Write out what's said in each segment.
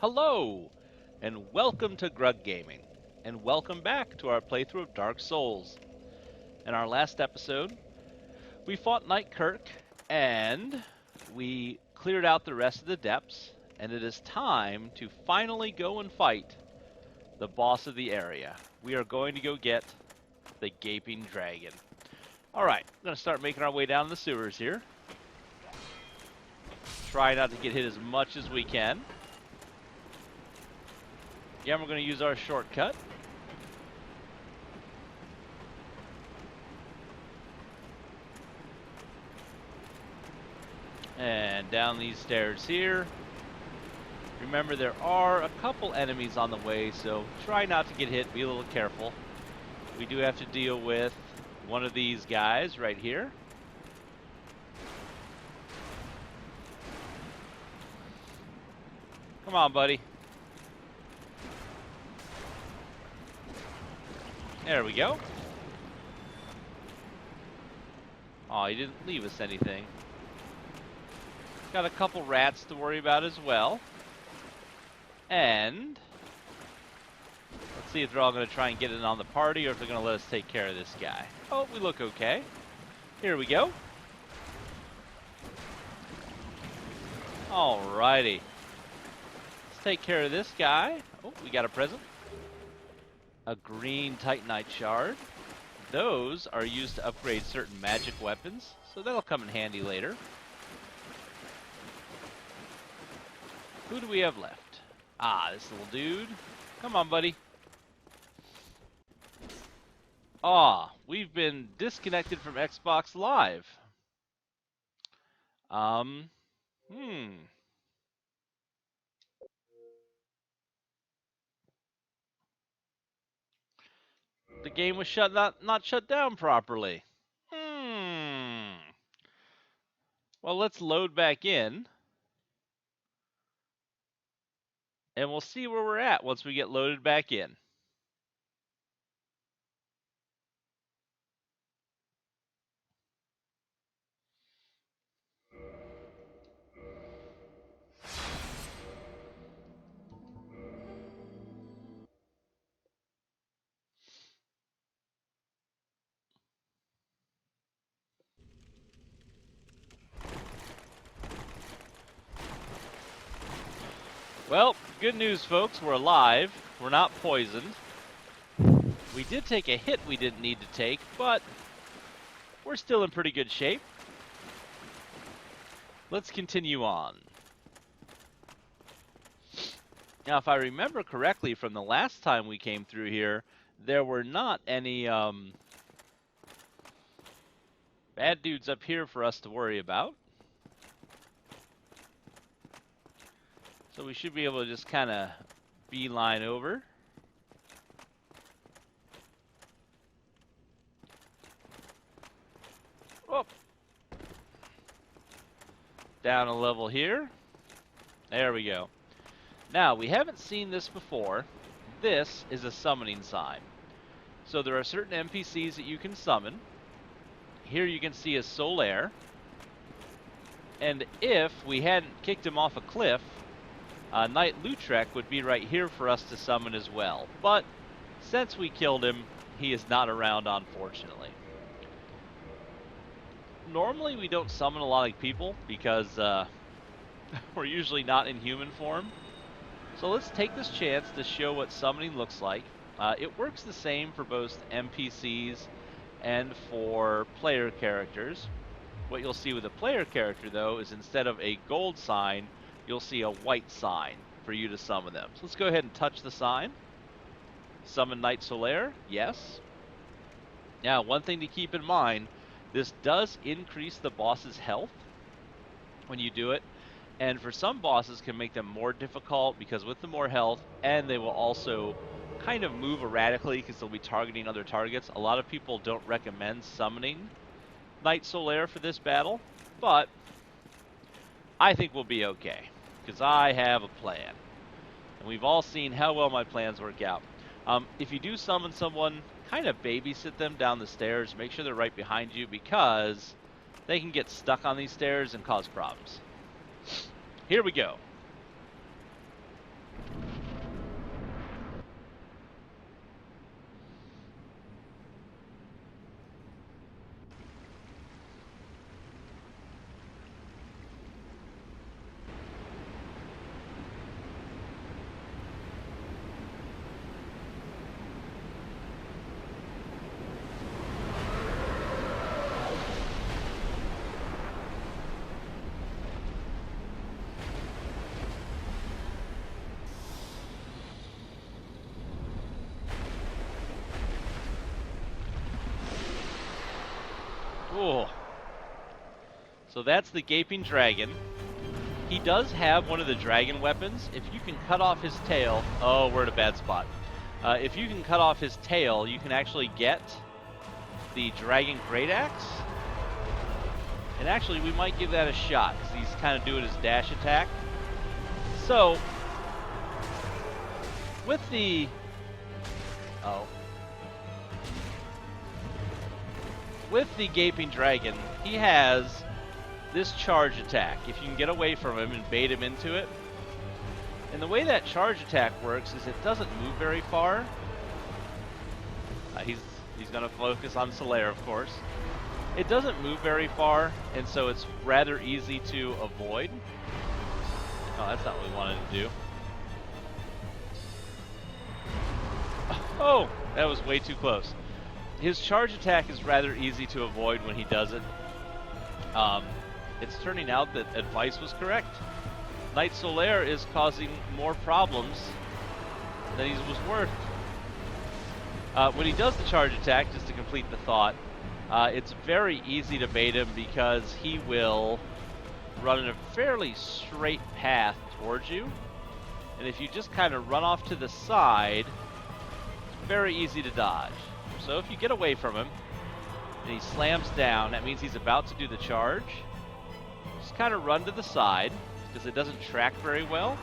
Hello, and welcome to Grug Gaming, and welcome back to our playthrough of Dark Souls. In our last episode, we fought Knight Kirk, and we cleared out the rest of the depths, and it is time to finally go and fight the boss of the area. We are going to go get the Gaping Dragon. Alright, we're going to start making our way down the sewers here. Try not to get hit as much as we can. Yeah, we're going to use our shortcut. And down these stairs here. Remember, there are a couple enemies on the way, so try not to get hit. Be a little careful. We do have to deal with one of these guys right here. Come on, buddy. There we go. Oh, he didn't leave us anything. Got a couple rats to worry about as well. And let's see if they're all going to try and get in on the party or if they're going to let us take care of this guy. Oh, we look okay. Here we go. Alrighty. Let's take care of this guy. Oh, we got a present. A green Titanite shard. Those are used to upgrade certain magic weapons, so that'll come in handy later. Who do we have left? Ah, this little dude. Come on, buddy. Ah, we've been disconnected from Xbox Live. The game was not shut down properly. Well, let's load back in. And we'll see where we're at once we get loaded back in. Well, good news, folks. We're alive. We're not poisoned. We did take a hit we didn't need to take, but we're still in pretty good shape. Let's continue on. Now, if I remember correctly from the last time we came through here, there were not any bad dudes up here for us to worry about. So we should be able to just kind of beeline over. Oh. Down a level here. There we go. Now, we haven't seen this before. This is a summoning sign. So there are certain NPCs that you can summon. Here you can see a Solaire. And if we hadn't kicked him off a cliff, Knight Lautrec would be right here for us to summon as well. But since we killed him, he is not around, unfortunately. Normally we don't summon a lot of people because we're usually not in human form. So let's take this chance to show what summoning looks like. It works the same for both NPCs and for player characters. What you'll see with a player character, though, is instead of a gold sign, you'll see a white sign for you to summon them. So let's go ahead and touch the sign. Summon Knight Solaire, yes. Now, one thing to keep in mind, this does increase the boss's health when you do it. And for some bosses can make them more difficult because with the more health, and they will also kind of move erratically because they'll be targeting other targets. A lot of people don't recommend summoning Knight Solaire for this battle, but I think we'll be okay because I have a plan. And we've all seen how well my plans work out. If you do summon someone, kind of babysit them down the stairs. Make sure they're right behind you because they can get stuck on these stairs and cause problems. Here we go. So that's the Gaping Dragon. He does have one of the dragon weapons. If you can cut off his tail... Oh, we're in a bad spot. If you can cut off his tail, you can actually get the Dragon Great Axe. And actually, we might give that a shot, because he's kind of doing his dash attack. So, with the... Oh. With the Gaping Dragon, he has this charge attack. If you can get away from him and bait him into it. And the way that charge attack works is it doesn't move very far. He's going to focus on Solaire, of course. It doesn't move very far, and so it's rather easy to avoid. Oh, that's not what we wanted to do. Oh, that was way too close. His charge attack is rather easy to avoid when he does it. It's turning out that advice was correct. Knight Solaire is causing more problems than he was worth. When he does the charge attack, just to complete the thought, it's very easy to bait him because he will run in a fairly straight path towards you. And if you just kind of run off to the side, it's very easy to dodge. So if you get away from him and he slams down, that means he's about to do the charge. Just kind of run to the side because it doesn't track very well.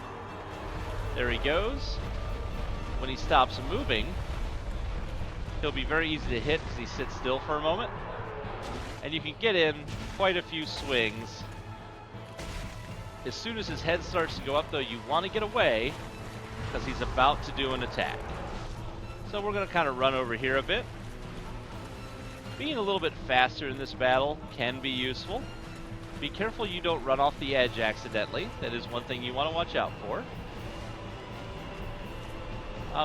There he goes. When he stops moving, he'll be very easy to hit because he sits still for a moment. And you can get in quite a few swings. As soon as his head starts to go up, though, you want to get away because he's about to do an attack. So we're going to kind of run over here a bit. Being a little bit faster in this battle can be useful. Be careful you don't run off the edge accidentally. That is one thing you want to watch out for.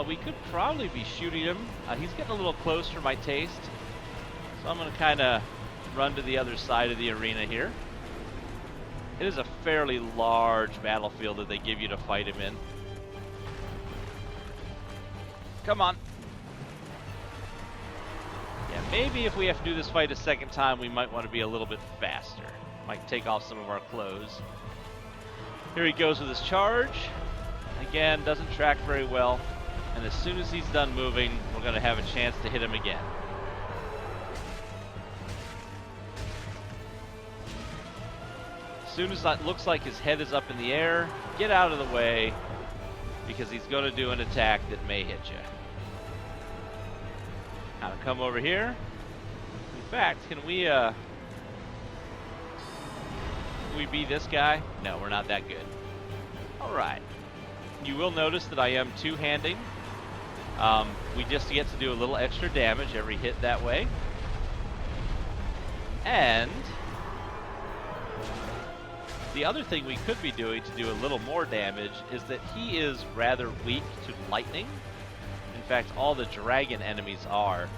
We could probably be shooting him. He's getting a little close for my taste. So I'm going to kind of run to the other side of the arena here. It is a fairly large battlefield that they give you to fight him in. Come on. Yeah, maybe if we have to do this fight a second time, we might want to be a little bit faster. Might take off some of our clothes. Here he goes with his charge. Again, doesn't track very well. And as soon as he's done moving, we're going to have a chance to hit him again. As soon as it looks like his head is up in the air, get out of the way, because he's going to do an attack that may hit you. Now come over here. In fact, can we be this guy? No, we're not that good. Alright. You will notice that I am two-handing. We just get to do a little extra damage every hit that way. And the other thing we could be doing to do a little more damage is that he is rather weak to lightning. In fact, all the dragon enemies are.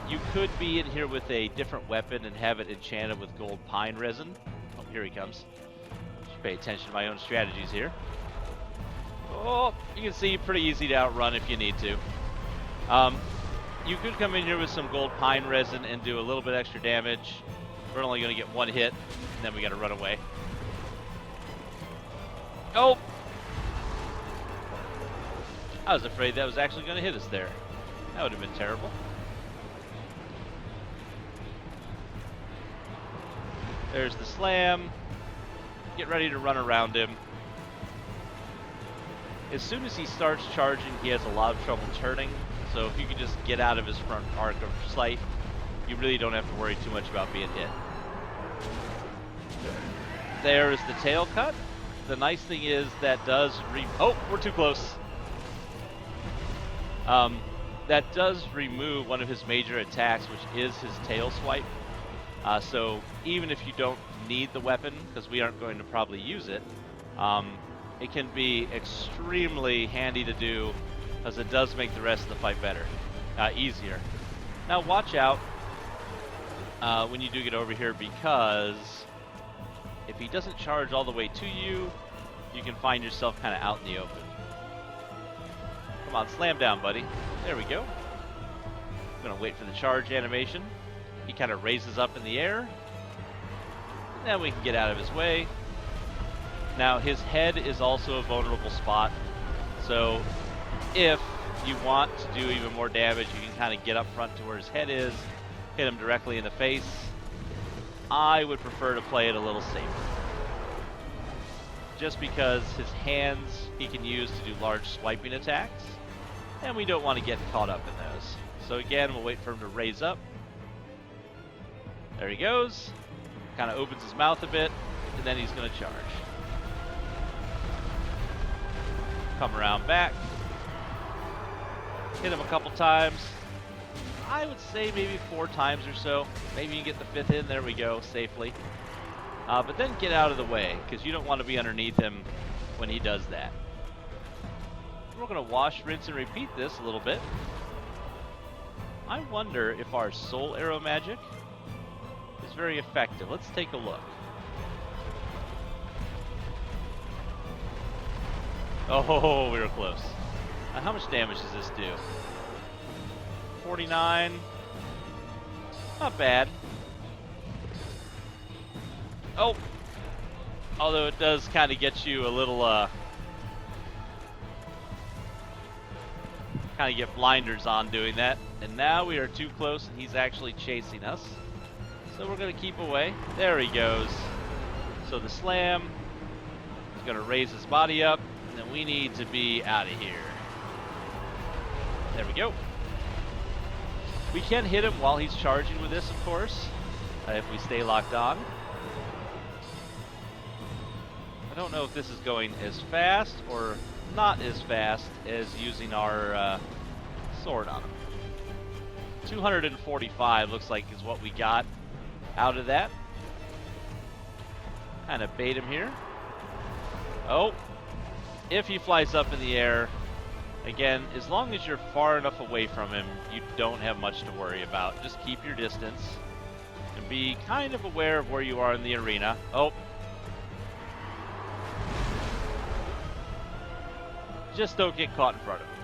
You could be in here with a different weapon and have it enchanted with gold pine resin. Oh, here he comes. Should pay attention to my own strategies here. Oh, you can see pretty easy to outrun if you need to. You could come in here with some gold pine resin and do a little bit extra damage. We're only going to get one hit, and then we got to run away. Oh! I was afraid that was actually going to hit us there. That would have been terrible. There's the slam. Get ready to run around him. As soon as he starts charging, he has a lot of trouble turning. So if you can just get out of his front arc of sight, you really don't have to worry too much about being hit. There is the tail cut. The nice thing is that does oh, we're too close. That does remove one of his major attacks, which is his tail swipe. So even if you don't need the weapon, because we aren't going to probably use it, it can be extremely handy to do, because it does make the rest of the fight better, easier. Now watch out when you do get over here, because if he doesn't charge all the way to you, you can find yourself kind of out in the open. Come on, slam down, buddy. There we go. I'm going to wait for the charge animation. He kind of raises up in the air. Then we can get out of his way. Now his head is also a vulnerable spot, so if you want to do even more damage, you can kind of get up front to where his head is, hit him directly in the face. I would prefer to play it a little safer, just because his hands he can use to do large swiping attacks, and we don't want to get caught up in those. So again, we'll wait for him to raise up. There he goes. Kind of opens his mouth a bit, and then he's going to charge. Come around back. Hit him a couple times. I would say maybe 4 times or so. Maybe you get the 5th in. There we go, safely. But then get out of the way, because you don't want to be underneath him when he does that. We're going to wash, rinse, and repeat this a little bit. I wonder if our soul arrow magic is very effective. Let's take a look. Oh, we were close. How much damage does this do? 49. Not bad. Oh. Although it does kind of get you a little, kind of get blinders on doing that. And now we are too close and he's actually chasing us. So we're going to keep away. There he goes. So the slam is going to raise his body up. And then we need to be out of here. There we go. We can hit him while he's charging with this, of course, if we stay locked on. I don't know if this is going as fast or not as fast as using our sword on him. 245 looks like is what we got out of that. Kind of bait him here. Oh, if he flies up in the air, again, as long as you're far enough away from him, you don't have much to worry about. Just keep your distance and be kind of aware of where you are in the arena. Oh. Just don't get caught in front of him.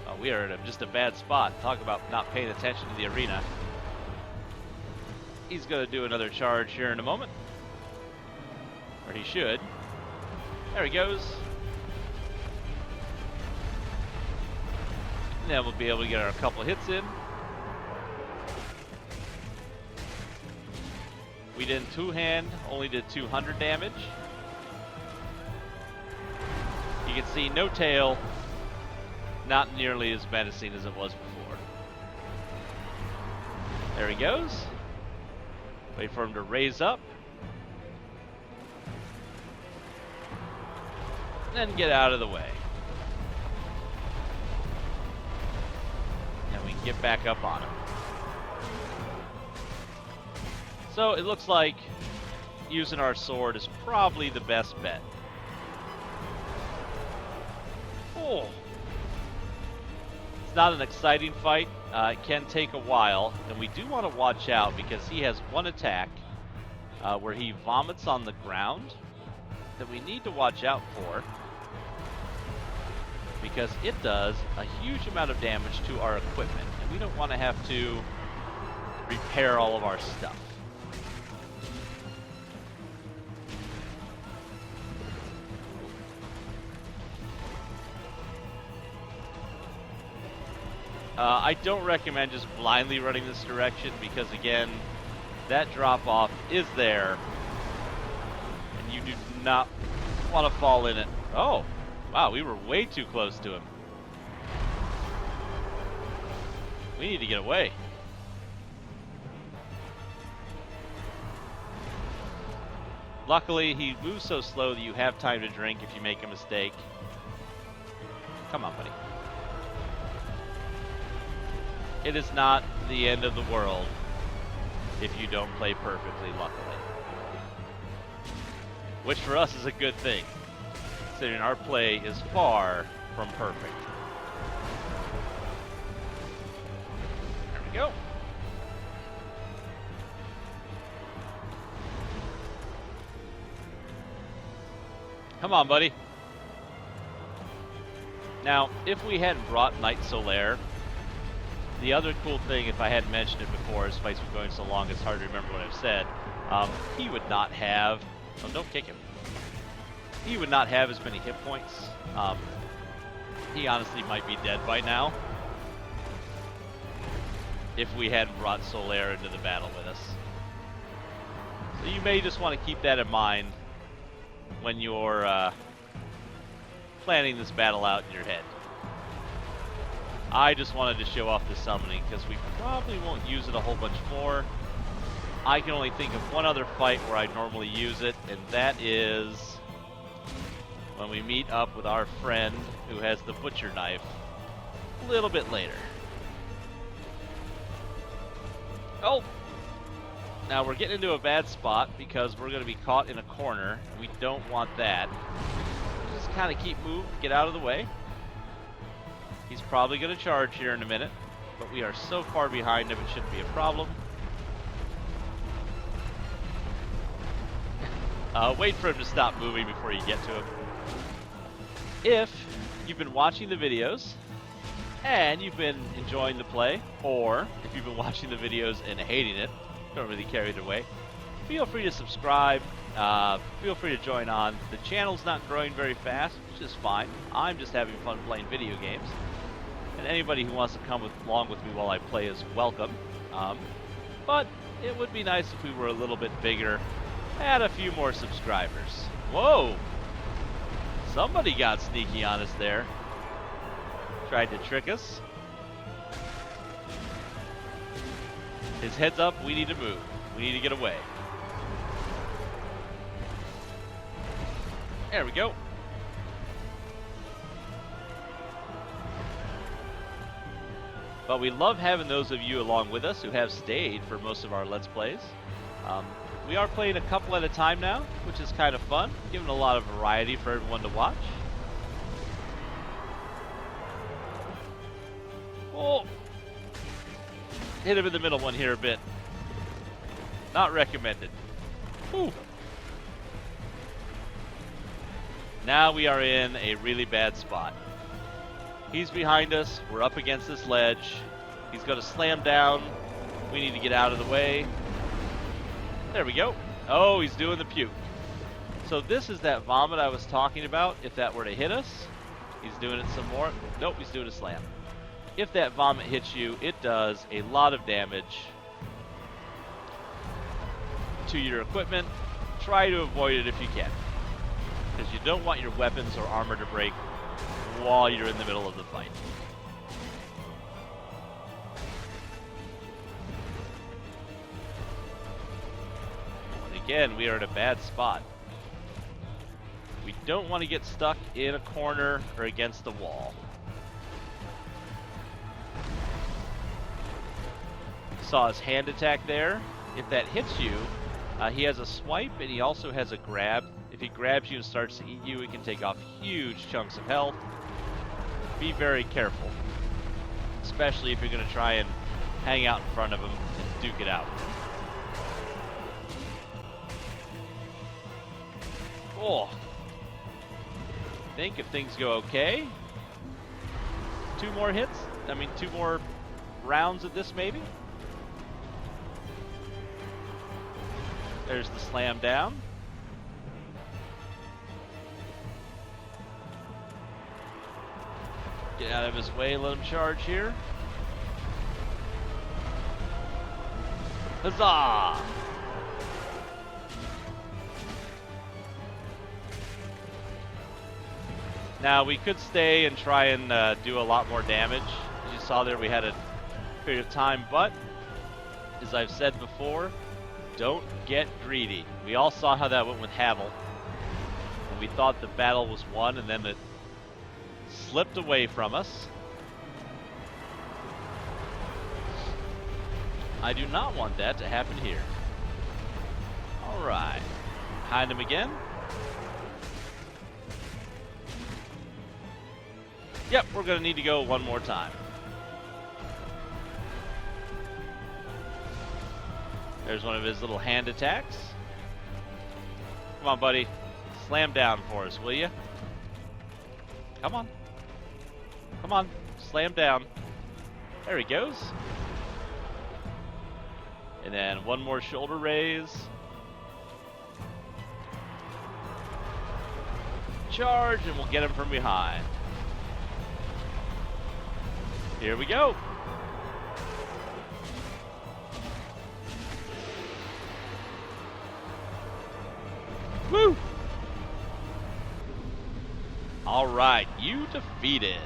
Oh, we are at just a bad spot. Talk about not paying attention to the arena. He's going to do another charge here in a moment. Or he should. There he goes. And then we'll be able to get our couple hits in. We didn't two-hand, only did 200 damage. You can see no tail, not nearly as menacing as it was before. There he goes. Wait for him to raise up. And get out of the way. And we can get back up on him. So it looks like using our sword is probably the best bet. Oh. It's not an exciting fight. It can take a while, and we do want to watch out because he has one attack where he vomits on the ground that we need to watch out for, because it does a huge amount of damage to our equipment, and we don't want to have to repair all of our stuff. I don't recommend just blindly running this direction because, again, that drop-off is there, and you do not want to fall in it. Oh, wow, we were way too close to him. We need to get away. Luckily, he moves so slow that you have time to drink if you make a mistake. Come on, buddy. It is not the end of the world if you don't play perfectly, luckily. Which for us is a good thing, considering our play is far from perfect. There we go. Come on, buddy. Now, if we hadn't brought Knight Solaire, The other cool thing, if I hadn't mentioned it before, as Spike's been going so long, it's hard to remember what I've said. He would not have. Oh, don't kick him. He would not have as many hit points. He honestly might be dead by now if we hadn't brought Solaire into the battle with us. So you may just want to keep that in mind when you're planning this battle out in your head. I just wanted to show off the summoning because we probably won't use it a whole bunch more. I can only think of one other fight where I normally use it, and that is when we meet up with our friend who has the butcher knife a little bit later. Oh! Now we're getting into a bad spot because we're going to be caught in a corner. We don't want that. Just kind of keep moving, get out of the way. He's probably going to charge here in a minute, but we are so far behind him it shouldn't be a problem. Wait for him to stop moving before you get to him. If you've been watching the videos and you've been enjoying the play, or if you've been watching the videos and hating it, don't really care either way, feel free to subscribe, feel free to join on. The channel's not growing very fast, which is fine. I'm just having fun playing video games. And anybody who wants to come along with me while I play is welcome. But it would be nice if we were a little bit bigger, had a few more subscribers. Whoa! Somebody got sneaky on us there. Tried to trick us. His head's up, we need to move. We need to get away. There we go. But we love having those of you along with us who have stayed for most of our Let's Plays. We are playing a couple at a time now, which is kind of fun, giving a lot of variety for everyone to watch. Oh! Hit him in the middle one here a bit. Not recommended. Whew. Now we are in a really bad spot. He's behind us. We're up against this ledge. He's going to slam down. We need to get out of the way. There we go. Oh, he's doing the puke. So this is that vomit I was talking about. If that were to hit us, he's doing it some more. Nope, he's doing a slam. If that vomit hits you, it does a lot of damage to your equipment. Try to avoid it if you can, because you don't want your weapons or armor to break while you're in the middle of the fight. And again, we are in a bad spot. We don't want to get stuck in a corner or against the wall. Saw his hand attack there. If that hits you, he has a swipe and he also has a grab. If he grabs you and starts to eat you, it can take off huge chunks of health. Be very careful, especially if you're going to try and hang out in front of him and duke it out. Oh, I think if things go okay, 2 more hits. I mean, 2 more rounds of this maybe. There's the slam down. Get out of his way, let him charge here. Huzzah! Now we could stay and try and do a lot more damage. As you saw there, we had a period of time, but as I've said before, don't get greedy. We all saw how that went with Havel. And we thought the battle was won, and then it slipped away from us. I do not want that to happen here. Alright. Behind him again. Yep, we're going to need to go one more time. There's one of his little hand attacks. Come on, buddy. Slam down for us, will you? Come on. Come on. Slam down. There he goes. And then one more shoulder raise. Charge, and we'll get him from behind. Here we go. Woo! All right, you defeated.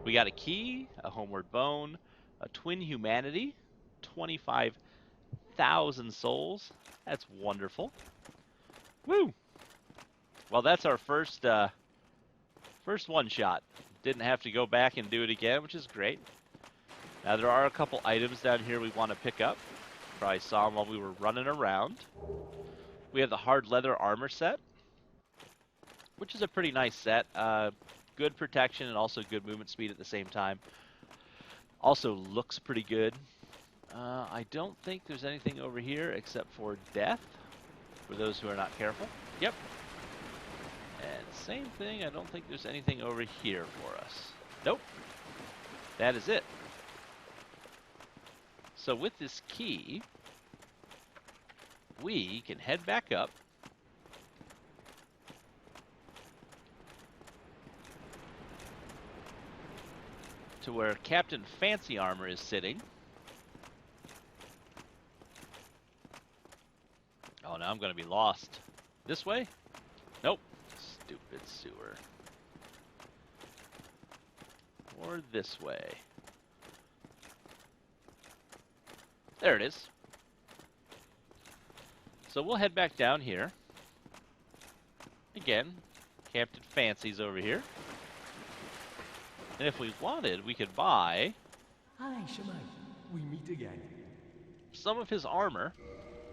We got a key, a homeward bone, a twin humanity, 25,000 souls. That's wonderful. Woo! Well, that's our first one shot. Didn't have to go back and do it again, which is great. Now there are a couple items down here we want to pick up. Probably saw them while we were running around. We have the hard leather armor set, which is a pretty nice set. Good protection and also good movement speed at the same time. Also looks pretty good. I don't think there's anything over here except for death, for those who are not careful. Yep. And same thing, I don't think there's anything over here for us. Nope. That is it. So with this key, we can head back up. To where Captain Fancy Armor is sitting. Oh, now I'm going to be lost. This way? Nope. Stupid sewer. Or this way. There it is. So we'll head back down here. Again, Captain Fancy's over here. And if we wanted, we could buy... Hi, Shemai. We meet again. Some of his armor.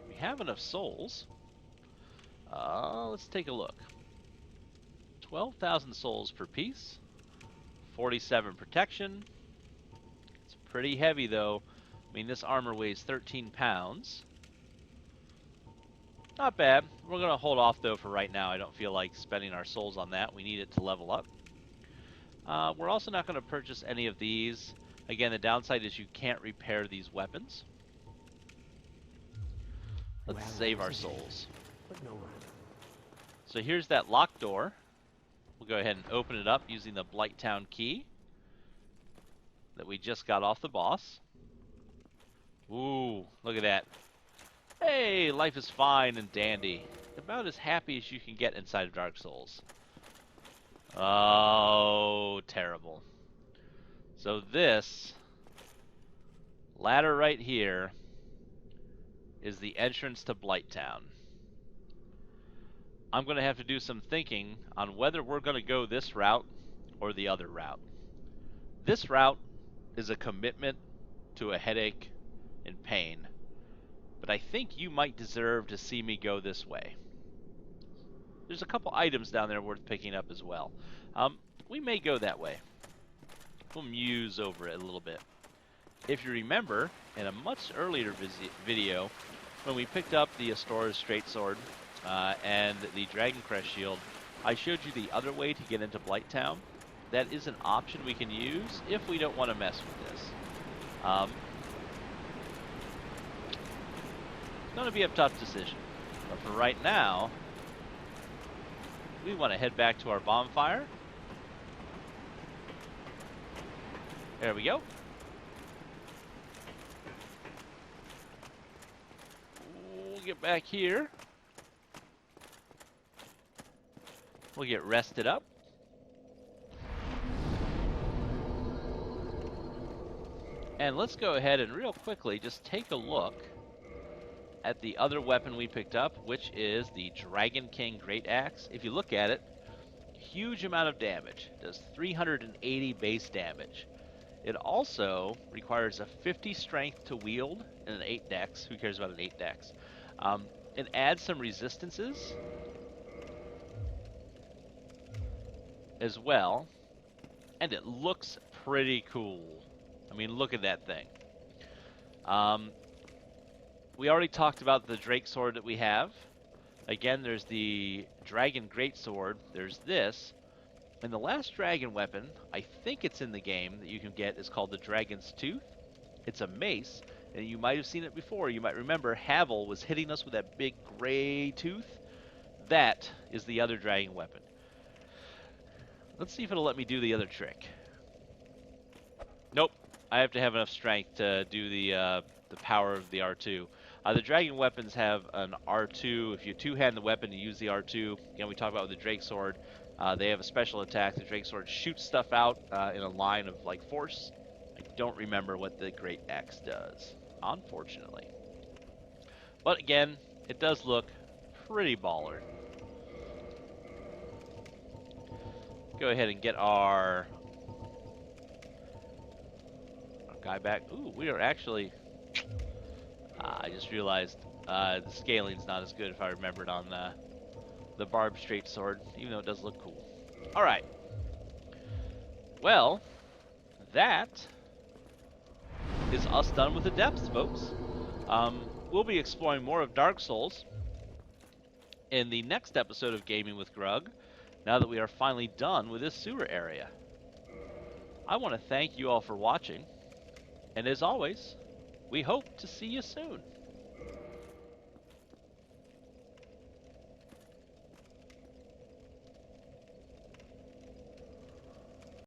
We have enough souls. Let's take a look. 12,000 souls per piece. 47 protection. It's pretty heavy, though. I mean, this armor weighs 13 pounds. Not bad. We're going to hold off, though, for right now. I don't feel like spending our souls on that. We need it to level up. We're also not going to purchase any of these. Again, the downside is you can't repair these weapons. Let's save our souls. So here's that locked door. We'll go ahead and open it up using the Blighttown key that we just got off the boss. Ooh, look at that. Hey, life is fine and dandy. About as happy as you can get inside of Dark Souls. Oh, terrible. So this ladder right here is the entrance to Blighttown. I'm going to have to do some thinking on whether we're going to go this route or the other route. This route is a commitment to a headache and pain, but I think you might deserve to see me go this way. There's a couple items down there worth picking up as well. We may go that way. We'll muse over it a little bit. If you remember, in a much earlier video, when we picked up the Astora's Straight Sword and the Dragon Crest Shield, I showed you the other way to get into Blighttown. That is an option we can use if we don't want to mess with this. It's going to be a tough decision. But for right now, we want to head back to our bonfire. There we go. We'll get back here. We'll get rested up. And let's go ahead and real quickly just take a look at the other weapon we picked up, which is the Dragon King Great Axe. If you look at it, huge amount of damage. It does 380 base damage. It also requires a 50 strength to wield and an 8 dex. Who cares about an 8 dex? It adds some resistances as well, and it looks pretty cool. I mean, look at that thing. We already talked about the Drake Sword that we have. Again, there's the Dragon Great Sword. There's this. And the last dragon weapon, I think it's in the game that you can get, is called the Dragon's Tooth. It's a mace, and you might have seen it before. You might remember Havel was hitting us with that big gray tooth. That is the other dragon weapon. Let's see if it'll let me do the other trick. Nope. I have to have enough strength to do the power of the R2. The dragon weapons have an R2. If you two-hand the weapon, you use the R2. Again, we talked about with the Drake Sword. They have a special attack. The Drake Sword shoots stuff out in a line of like force. I don't remember what the Great Axe does, unfortunately. But again, it does look pretty baller. Go ahead and get our guy back. Ooh, we are actually... I just realized the scaling's not as good if I remembered on the barbed straight sword, even though it does look cool. Alright. Well, that is us done with the depths, folks. We'll be exploring more of Dark Souls in the next episode of Gaming with Grug, now that we are finally done with this sewer area. I want to thank you all for watching, and as always, we hope to see you soon.